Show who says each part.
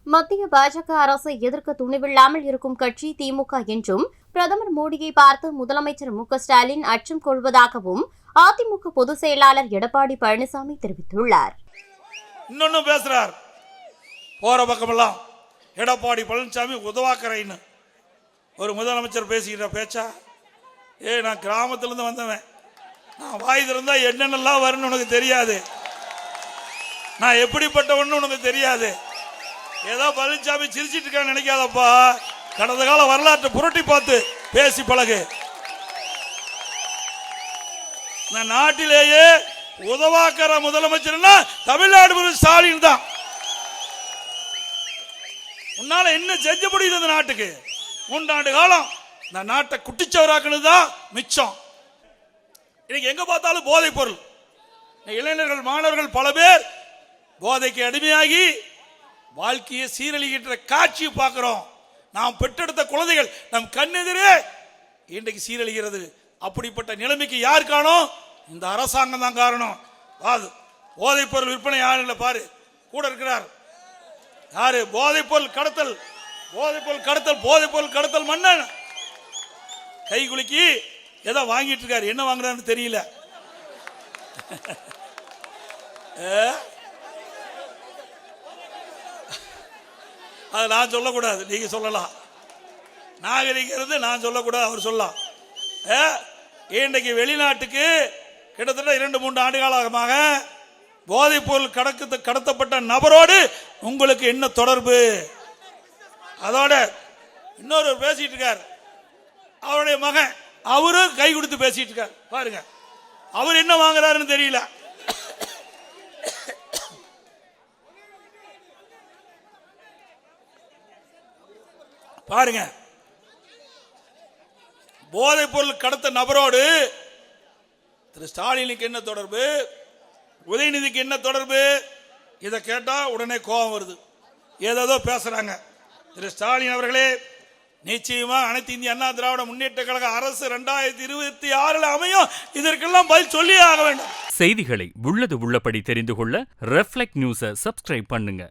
Speaker 1: மத்திய பாஜக அரசை எதிர்க்க துணிவில்லாமல் இருக்கும் கட்சி திமுக என்றும் பிரதமர் மோடியை பார்த்து முதலமைச்சர் மு.க.ஸ்டாலின் அச்சம் கொள்வதாகவும் அதிமுக பொதுச் செயலாளர் எடப்பாடி பழனிசாமி தெரிவித்துள்ளார்.
Speaker 2: இன்னொன்னு பேசுறார், போற பக்கமெல்லாம் எடப்பாடி பழனிசாமி உதவாக்கரைன்னு ஒரு முதலமைச்சர் பேசுகிற பேச்சா? நான் கிராமத்திலிருந்து வந்தவன், நான் வாய் திறந்தா என்னென்னலாம் வரும்னு உனக்கு தெரியாது, நான் எப்படிப்பட்டவன்னு உனக்கு தெரியாது. ஏதோ பழனிசாமி சிரிச்சிட்டு இருக்கான்னு நினைக்காதப்பா, கடந்த கால வரலாற்றை புரட்டி பார்த்து பேசி பழகு. நாட்டிலேயே உதவாக்கர முதலமைச்சர்னா தமிழ்நாடு ஸ்டாலின் தான். உன்னால என்ன செஞ்ச முடியுது இந்த நாட்டுக்கு? 3 ஆண்டு காலம் இந்த நாட்டை குட்டிச்சவராக்குனது தான் மிச்சம். இன்னைக்கு எங்க பார்த்தாலும் போதைப் பொருள், இளைஞர்கள் மாணவர்கள் பல பேர் போதைக்கு அடிமையாகி வாழ்க்கையை சீரழிகின்ற காட்சியை பார்க்கிறோம். நாம் பெற்றெடுத்த குழந்தைகள் நம் கண்ணெதிரே இன்றைக்கு சீரழிகிறது. அப்படிப்பட்ட நிலைமைக்கு யார் காரணம்? இந்த அரசாங்கம் தான் காரணம். போதைப் பொருள் விற்பனை யாரும் இல்லை பாரு, கூட இருக்கிறார் யாரு? போதைப் பொருள் கடத்தல், போதைப் பொருள் கடத்தல், போதைப் பொருள் கடத்தல் மன்னன் கை குலுக்கி ஏதோ வாங்கிட்டு இருக்காரு. என்ன வாங்குறான்னு தெரியல. அது நான் சொல்லக்கூடாது, நீங்க சொல்லலாம். நாகரிகிறது நான் சொல்லக்கூடாது, அவர் சொல்லலாம். இன்றைக்கு வெளிநாட்டுக்கு கிட்டத்தட்ட 2-3 ஆண்டு காலமாக போதைப் பொருள் கடத்தப்பட்ட நபரோடு உங்களுக்கு என்ன தொடர்பு? அதோட இன்னொரு பேசிட்டு இருக்கார், அவருடைய மகன், அவரும் கை கொடுத்து பேசிட்டு இருக்கார். பாருங்க, அவர் என்ன வாங்குறாருன்னு தெரியல. பாருங்க, போதைப் பொருள் கடத்த நபரோடு திரு ஸ்டாலினுக்கு என்ன தொடர்பு, உதயநிதிக்கு என்ன தொடர்பு? இதை கேட்டா உடனே கோபம் வருது, ஏதோ பேசுறாங்க. திரு ஸ்டாலின் அவர்களே, நிச்சயமா அனைத்து இந்திய அண்ணா திராவிட முன்னேற்ற கழக அரசு 2026 அமையும். இதற்கெல்லாம் பதில் சொல்லி ஆக வேண்டும்.
Speaker 3: செய்திகளை உள்ளது உள்ளபடி தெரிந்து கொள்ள ரெஃப்ளெக்ட் நியூஸை சப்ஸ்கிரைப் பண்ணுங்க.